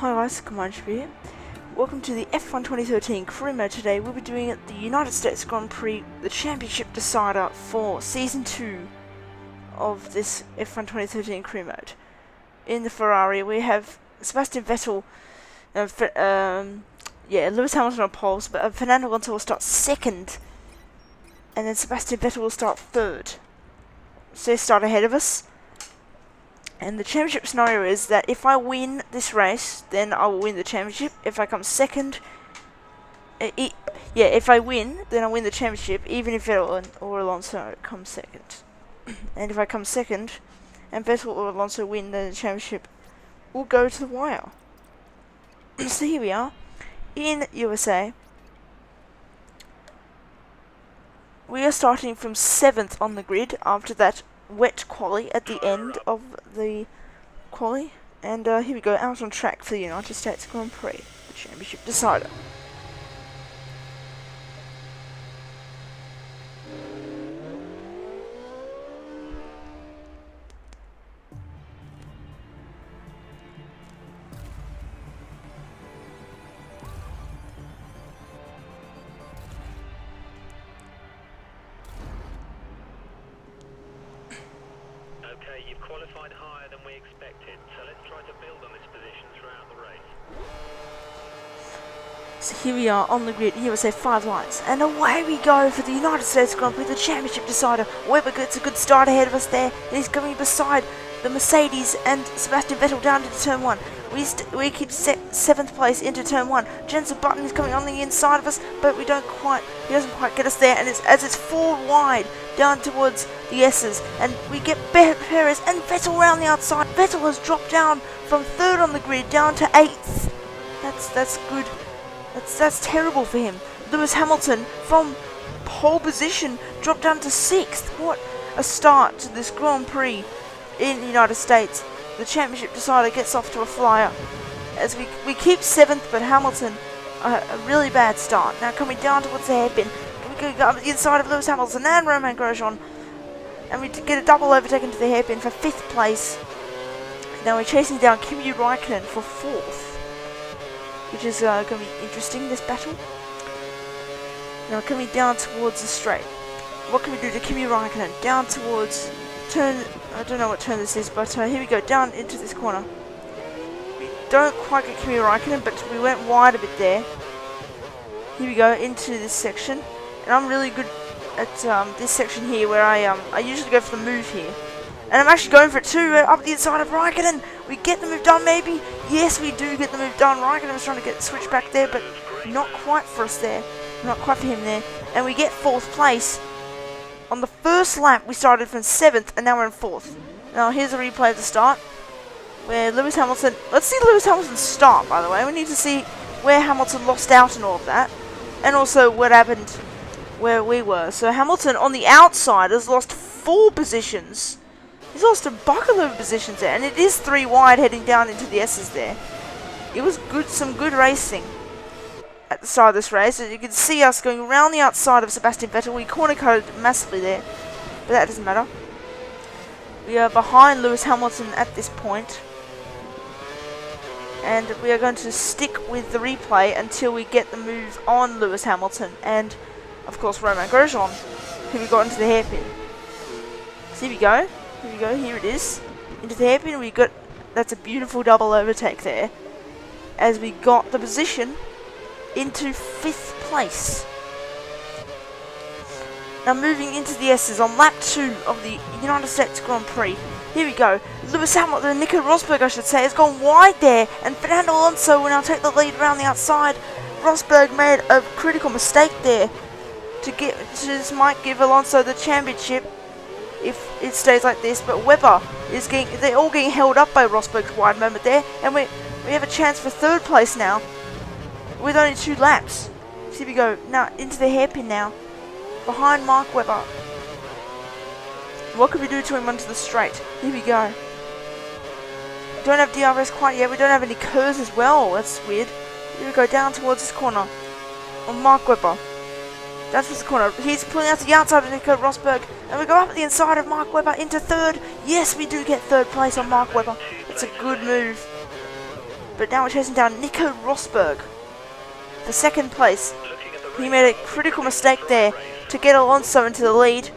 Hi guys, CombinedYoutuber here. Welcome to the F1 2013 career mode. Today we'll be doing the United States Grand Prix, the championship decider for Season 2 of this F1 2013 career mode. In the Ferrari we have Sebastian Vettel, Lewis Hamilton on poles, but Fernando Alonso will start second, and then Sebastian Vettel will start third. So they start ahead of us. And the championship scenario is that if I win this race, then I will win the championship. If I come second, if I win, then I win the championship, even if Vettel or Alonso come second. And if I come second, and Vettel or Alonso win, then the championship will go to the wire. So here we are, in USA. We are starting from 7th on the grid after that wet quali at the end of the quali, and here we go, out on track for the United States Grand Prix, the championship decider. Okay, you've qualified higher than we expected, so let's try to build on this position throughout the race. So here we are on the grid, USA 5 lights, and away we go for the United States Grand Prix, the championship decider. Webber gets a good start ahead of us there, and he's coming beside the Mercedes and Sebastian Vettel down into turn 1. We keep 7th place into turn 1. Jensen Button is coming on the inside of us, but he doesn't quite get us there, and as it's 4 wide down towards the S's, and we get Perez and Vettel around the outside. Vettel has dropped down from 3rd on the grid down to 8th. That's good. That's terrible for him. Lewis Hamilton from pole position dropped down to 6th. What a start to this Grand Prix in the United States. The championship decider gets off to a flyer as we keep 7th, but Hamilton a really bad start. Now coming down towards the hairpin, we go up the inside of Lewis Hamilton and Romain Grosjean, and we get a double overtake into the hairpin for 5th place. Now we're chasing down Kimi Raikkonen for 4th, which is going to be interesting, this battle. Now coming down towards the straight, what can we do to Kimi Raikkonen? Down towards turn, I don't know what turn this is, but here we go, down into this corner. We don't quite get Kimi Raikkonen, but we went wide a bit there. Here we go, into this section. And I'm really good at this section here, where I usually go for the move here. And I'm actually going for it too, up the inside of Raikkonen. We get the move done maybe? Yes, we do get the move done. Raikkonen was trying to get switched back there, but not quite for us there. Not quite for him there. And we get 4th place. On the first lap, we started from 7th, and now we're in 4th. Now, here's a replay of the start, where Lewis Hamilton... Let's see Lewis Hamilton start, by the way. We need to see where Hamilton lost out and all of that. And also what happened where we were. So Hamilton, on the outside, has lost 4 positions. He's lost a bucket of positions there, and it is 3 wide heading down into the S's there. It was some good racing at the start of this race. As you can see us going around the outside of Sebastian Vettel. We corner coded massively there, but that doesn't matter. We are behind Lewis Hamilton at this point, and we are going to stick with the replay until we get the move on Lewis Hamilton and, of course, Romain Grosjean, who we got into the hairpin. So here we go. Here we go. Here it is. Into the hairpin. We got. That's a beautiful double overtake there, as we got the position into 5th place. Now moving into the S's on lap 2 of the United States Grand Prix. Here we go. Lewis Hamilton, Nico Rosberg I should say, has gone wide there, and Fernando Alonso will now take the lead around the outside. Rosberg made a critical mistake there. This might give Alonso the championship if it stays like this, but Webber is they're all getting held up by Rosberg's wide moment there, and we have a chance for 3rd place now with only 2 laps. So here we go, now into the hairpin now, behind Mark Webber. What can we do to him onto the straight? Here we go. We don't have DRS quite yet, we don't have any curves as well, that's weird. Here we go, down towards this corner on Mark Webber. Down towards the corner, he's pulling out to the outside of Nico Rosberg, and we go up at the inside of Mark Webber into 3rd. Yes, we do get 3rd place on Mark Webber. It's a good move. but now we're chasing down Nico Rosberg for second place. He made a critical mistake there to get Alonso into the lead.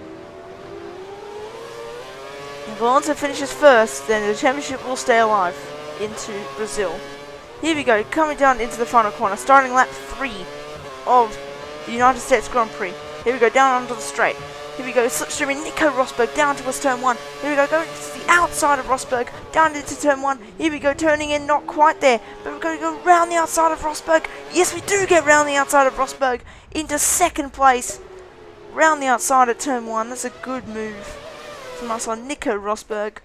If Alonso finishes first, then the championship will stay alive into Brazil. Here we go, coming down into the final corner, starting lap 3 of the United States Grand Prix. Here we go, down onto the straight. Here we go, slipstreaming Nico Rosberg down towards turn 1. Here we go, going to the outside of Rosberg, down into turn 1. Here we go, turning in, not quite there. But we're going to go round the outside of Rosberg. Yes, we do get round the outside of Rosberg into second place. Round the outside at turn 1. That's a good move from us on Nico Rosberg.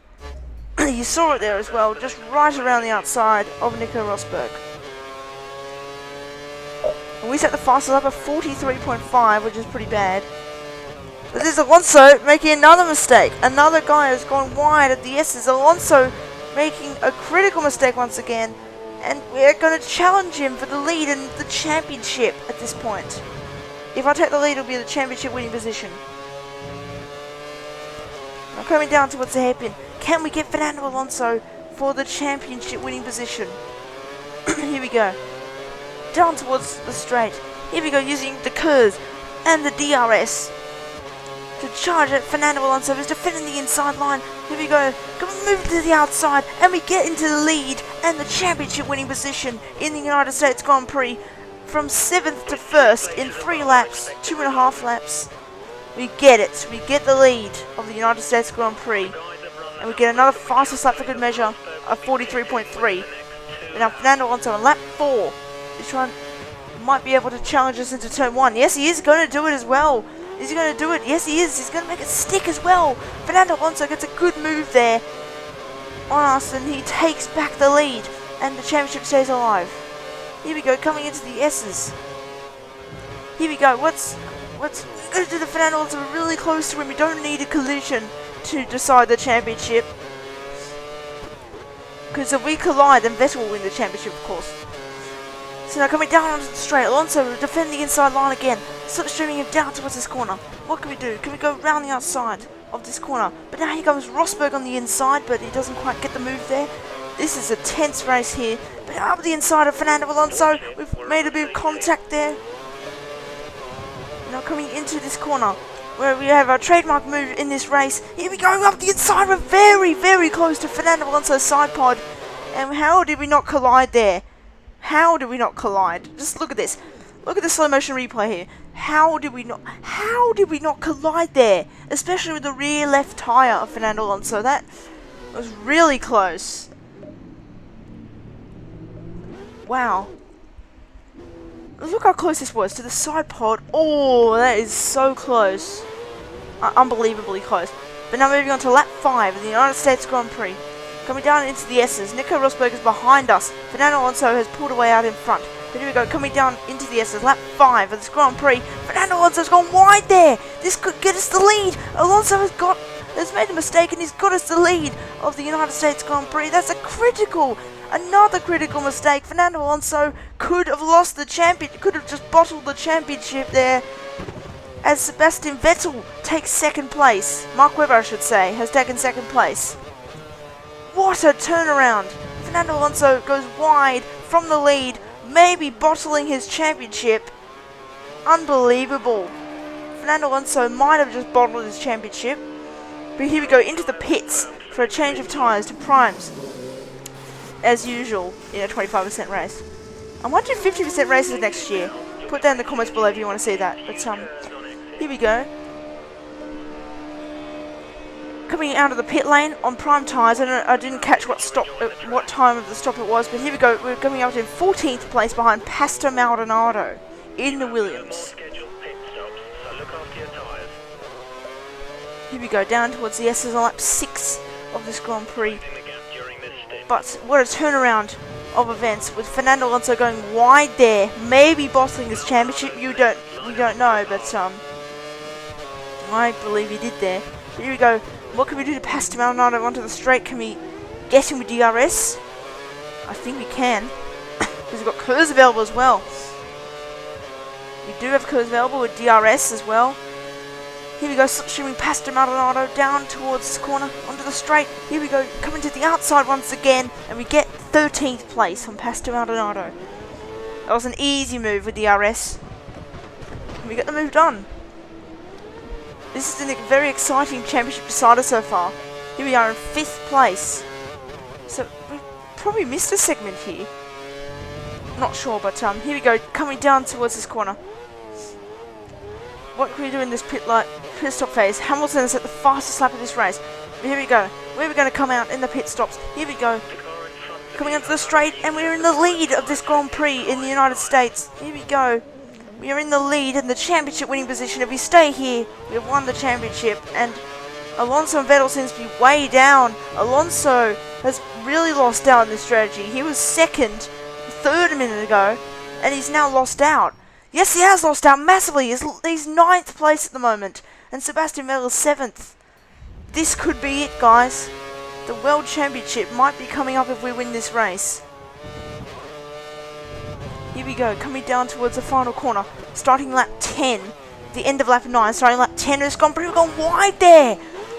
You saw it there as well, just right around the outside of Nico Rosberg. And we set the fastest lap of 43.5, which is pretty bad. But this is Alonso making another mistake. Another guy has gone wide at the S's. Alonso making a critical mistake once again. And we're going to challenge him for the lead in the championship at this point. If I take the lead, it'll be the championship winning position. Now coming down towards the hairpin. Can we get Fernando Alonso for the championship winning position? Here we go. Down towards the straight. Here we go, using the KERS and the DRS to charge at Fernando Alonso, who's defending the inside line. Here we go, move to the outside, and we get into the lead and the championship winning position in the United States Grand Prix from 7th to 1st in 3 laps, 2.5 laps. We get it, we get the lead of the United States Grand Prix, and we get another fastest lap for good measure of 43.3. And now Fernando Alonso on lap 4 is might be able to challenge us into turn 1. Yes, he is going to do it as well. Is he going to do it? Yes, he is. He's going to make it stick as well. Fernando Alonso gets a good move there on us, and he takes back the lead, and the championship stays alive. Here we go, coming into the S's. Here we go. What's we're going to do the Fernando Alonso? We're really close to him. We don't need a collision to decide the championship, because if we collide, then Vettel will win the championship, of course. So now coming down onto the straight, Alonso defending the inside line again, slipstreaming him down towards this corner. What can we do? Can we go round the outside of this corner? But now here comes Rosberg on the inside, but he doesn't quite get the move there. This is a tense race here. But up the inside of Fernando Alonso, we've made a bit of contact there. Now coming into this corner, where we have our trademark move in this race. Here we go, up the inside. We're very, very close to Fernando Alonso's side pod. And how did we not collide there? How did we not collide? Just look at this. Look at the slow motion replay here. How did we not collide there? Especially with the rear left tyre of Fernando Alonso. That was really close. Wow. Look how close this was to the side pod. Oh, that is so close. Unbelievably close. But now moving on to lap 5 of the United States Grand Prix. Coming down into the S's, Nico Rosberg is behind us. Fernando Alonso has pulled away out in front. But here we go, coming down into the S's, lap 5 of this Grand Prix. Fernando Alonso's gone wide there. This could get us the lead. Alonso has made a mistake, and he's got us the lead of the United States Grand Prix. That's another critical mistake. Fernando Alonso could have lost the could have just bottled the championship there, as Sebastian Vettel takes second place. Mark Webber, I should say, has taken second place. What a turnaround! Fernando Alonso goes wide from the lead, maybe bottling his championship. Unbelievable. Fernando Alonso might have just bottled his championship. But here we go, into the pits for a change of tyres to primes, as usual in a 25% race. I might do 50% races next year. Put that in the comments below if you want to see that. But here we go. Coming out of the pit lane on prime tyres, and I didn't catch what time of the stop it was, but here we go. We're coming up in 14th place behind Pastor Maldonado in the Williams. Here we go, down towards the S's on lap 6 of this Grand Prix. But what a turnaround of events, with Fernando Alonso going wide there, maybe bottling his championship. We don't know, but I believe he did there. But here we go. What can we do to pass to Maldonado onto the straight? Can we get him with DRS? I think we can, because we've got KERS available as well. We do have KERS available with DRS as well. Here we go, slipstreaming past Maldonado down towards this corner onto the straight. Here we go, coming to the outside once again, and we get 13th place on Pastor Maldonado. That was an easy move with the RS. We got the move done. This is a very exciting championship decider so far. Here we are in 5th place. So we probably missed a segment here. Not sure, but here we go, coming down towards this corner. What can we do in this pit stop phase? Hamilton is at the fastest lap of this race. But here we go. Where are we going to come out in the pit stops? Here we go. Coming onto the straight, and we're in the lead of this Grand Prix in the United States. Here we go. We are in the lead in the championship winning position. If we stay here, we have won the championship. And Alonso and Vettel seems to be way down. Alonso has really lost out in this strategy. He was second, third a minute ago, and he's now lost out. Yes, he has lost out massively. He's 9th place at the moment, and Sebastian Vettel is 7th. This could be it, guys. The World Championship might be coming up if we win this race. Here we go, coming down towards the final corner. Starting lap 10, the end of lap 9, starting lap 10 of this Grand Prix. We've gone wide there.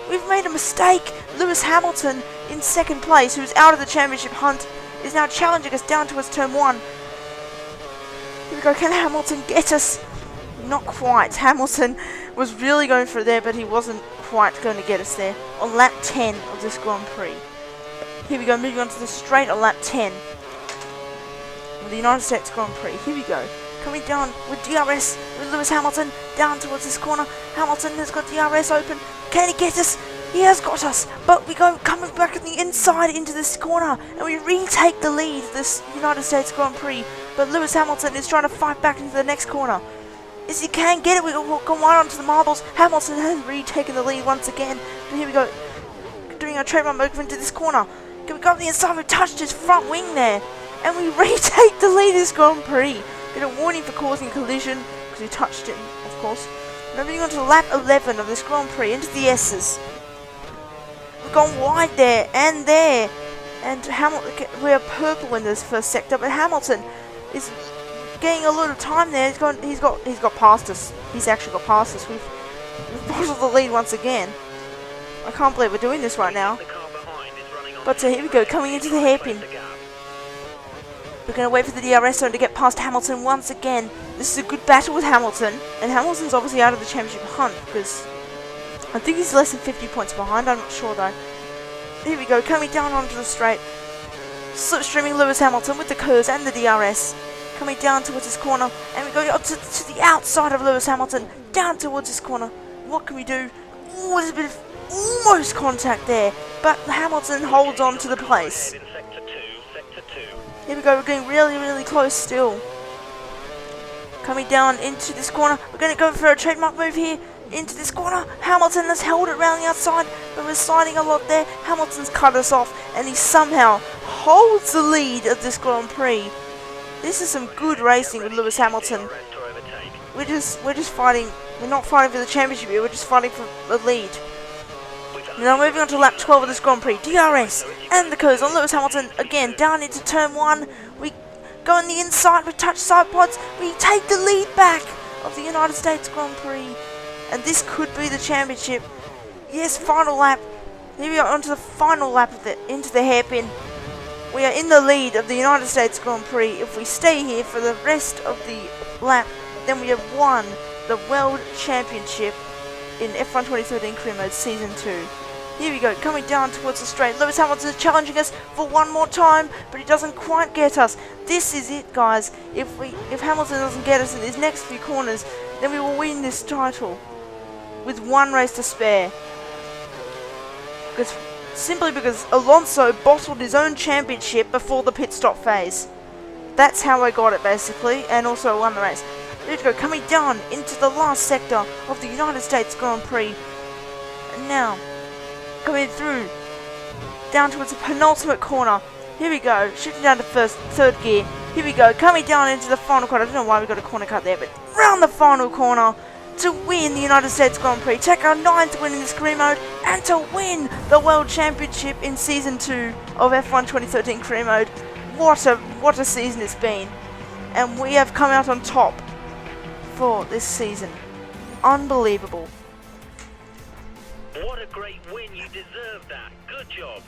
We've made a mistake. Lewis Hamilton in 2nd place, who's out of the championship hunt, is now challenging us down towards turn 1. Here we go, can Hamilton get us? Not quite. Hamilton was really going for it there, but he wasn't quite going to get us there on lap 10 of this Grand Prix. Here we go, moving on to the straight on lap 10 of the United States Grand Prix. Here we go, coming down with DRS with Lewis Hamilton down towards this corner. Hamilton has got DRS open. Can he get us? He has got us, but we go coming back on the inside into this corner, and we retake the lead of this United States Grand Prix. But Lewis Hamilton is trying to fight back into the next corner. Yes, he can get it. We'll go right onto the marbles. Hamilton has retaken the lead once again. But here we go, doing our trademark move into this corner. Can we go up the inside? We touched his front wing there, and we retake the lead of this Grand Prix. Get a warning for causing collision because we touched it, of course. Now moving on to lap 11 of this Grand Prix into the S's. We've gone wide there, and Hamilton. We are purple in this first sector, but Hamilton is getting a lot of time there. He's got past us. He's actually got past us. We've bottled the lead once again. I can't believe we're doing this right now. But here we go, coming into the hairpin. We're going to wait for the DRS zone to get past Hamilton once again. This is a good battle with Hamilton, and Hamilton's obviously out of the championship hunt because I think he's less than 50 points behind. I'm not sure though. Here we go, coming down onto the straight. Slipstreaming Lewis Hamilton with the curves and the DRS. Coming down towards this corner, and we go up to the outside of Lewis Hamilton, down towards this corner. What can we do? Ooh, there's a bit of almost contact there, but Hamilton holds on to the place. Here we go, we're getting really, really close still. Coming down into this corner, we're going to go for a trademark move here, into this corner. Hamilton has held it around the outside, but we're sliding a lot there. Hamilton's cut us off, and he somehow holds the lead of this Grand Prix. This is some good racing with Lewis Hamilton. We're just fighting. We're not fighting for the championship here. We're just fighting for the lead. Now moving on to lap 12 of this Grand Prix. DRS and the curves on Lewis Hamilton again down into turn 1. We go on the inside. We touch side pods. We take the lead back of the United States Grand Prix, and this could be the championship. Yes, final lap. Here we are onto the final lap of into the hairpin. We are in the lead of the United States Grand Prix. If we stay here for the rest of the lap, then we have won the World Championship in F1 2013 Career Mode Season 2. Here we go, coming down towards the straight. Lewis Hamilton is challenging us for one more time, but he doesn't quite get us. This is it, guys. If Hamilton doesn't get us in these next few corners, then we will win this title with one race to spare. Simply because Alonso bottled his own championship before the pit stop phase. That's how I got it, basically, and also won the race. There we go, coming down into the last sector of the United States Grand Prix. And now, coming through, down towards the penultimate corner. Here we go, shifting down to third gear. Here we go, coming down into the final corner. I don't know why we got a corner cut there, but round the final corner to win the United States Grand Prix, take our 9th win in this career mode, and to win the World Championship in Season 2 of F1 2013 Career Mode. What a season it's been, and we have come out on top for this season. Unbelievable. What a great win, you deserve that. Good job.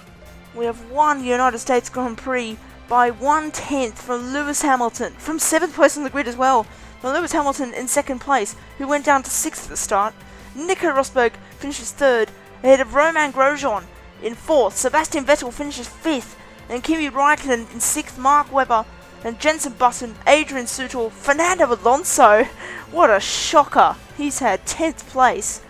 We have won the United States Grand Prix by 1/10 from Lewis Hamilton, from 7th place on the grid as well. But Lewis Hamilton in 2nd place, who went down to 6th at the start. Nico Rosberg finishes 3rd, ahead of Romain Grosjean in 4th. Sebastian Vettel finishes 5th, and Kimi Raikkonen in 6th. Mark Webber and Jenson Button, Adrian Sutil, Fernando Alonso. What a shocker! He's had 10th place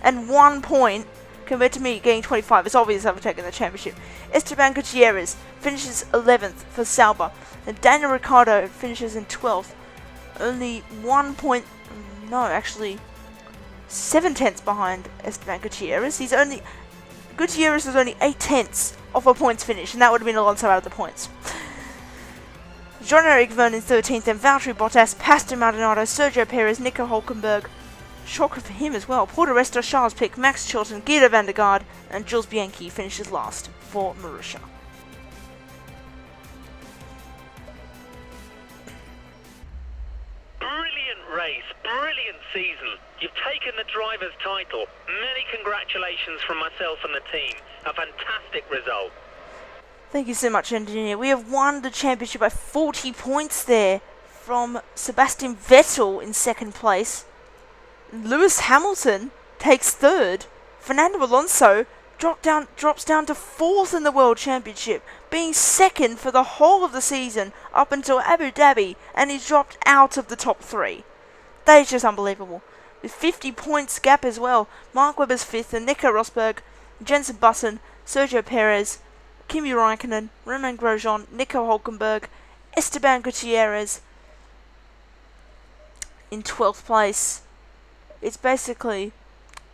and 1 point compared to me getting 25. It's obvious I've taken the championship. Esteban Gutierrez finishes 11th for Sauber, and Daniel Ricciardo finishes in 12th. Only 1 point, no, actually 7/10 behind Esteban Gutierrez. Gutierrez was only 8/10 off a points finish, and that would have been Alonso out of the points. Jean-Eric Vergne in 13th, and Valtteri Bottas, Pastor Maldonado, Sergio Perez, Nico Hülkenberg. Shocker for him as well. Paul di Resta, Charles Pic, Max Chilton, Guido van der Garde, and Jules Bianchi finishes last for Marussia. Brilliant race, brilliant season. You've taken the driver's title. Many congratulations from myself and the team. A fantastic result. Thank you so much, Engineer. We have won the championship by 40 points there from Sebastian Vettel in 2nd place. Lewis Hamilton takes 3rd. Fernando Alonso drops down to 4th in the World Championship, being 2nd for the whole of the season up until Abu Dhabi, and he's dropped out of the top 3. That is just unbelievable. With 50 points gap as well, Mark Webber's 5th, and Nico Rosberg, Jenson Button, Sergio Perez, Kimi Raikkonen, Romain Grosjean, Nico Hülkenberg, Esteban Gutierrez in 12th place. It's basically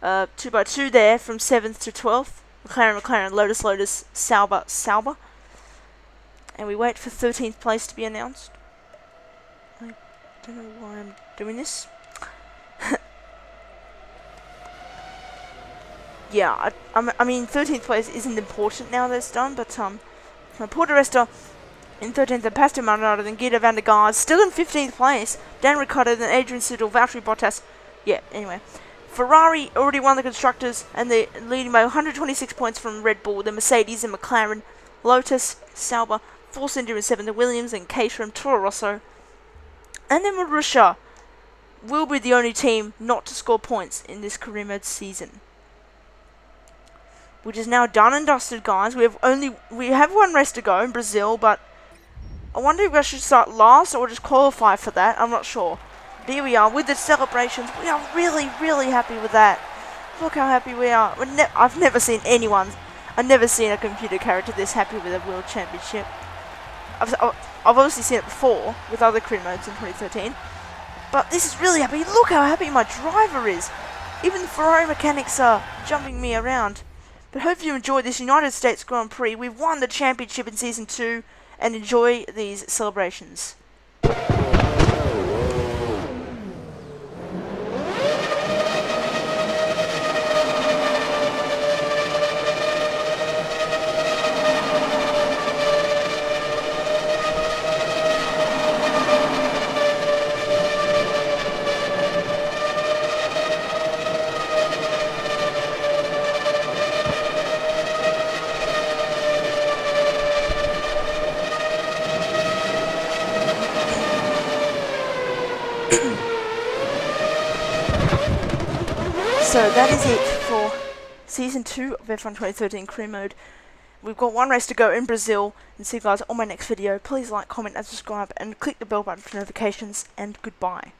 2x2 there from 7th to 12th. McLaren, Lotus, Sauber. And we wait for 13th place to be announced. I don't know why I'm doing this. Yeah, I mean 13th place isn't important now that it's done, but Paul di Resta in 13th, and Pastor Maldonado, then Guido van der Garde, still in 15th place. Dan Ricciardo, then Adrian Sutil, Valtteri Bottas. Yeah, anyway. Ferrari already won the Constructors, and they're leading by 126 points from Red Bull, then Mercedes and McLaren, Lotus, Sauber, Force India in 7th, the Williams and Caterham, Toro Rosso. And then Marussia will be the only team not to score points in this career mode season. Which is now done and dusted, guys. We have one race to go in Brazil, but I wonder if I should start last or just qualify for that. I'm not sure. But here we are with the celebrations. We are really, really happy with that. Look how happy we are. I've never seen a computer character this happy with a World Championship. I've obviously seen it before with other career modes in 2013. But this is really happy. Look how happy my driver is. Even the Ferrari mechanics are jumping me around. But hope you enjoyed this United States Grand Prix. We've won the championship in Season 2, and enjoy these celebrations. So that is it for Season 2 of F1 2013 Career Mode. We've got one race to go in Brazil, and see you guys on my next video. Please like, comment and subscribe, and click the bell button for notifications, and goodbye.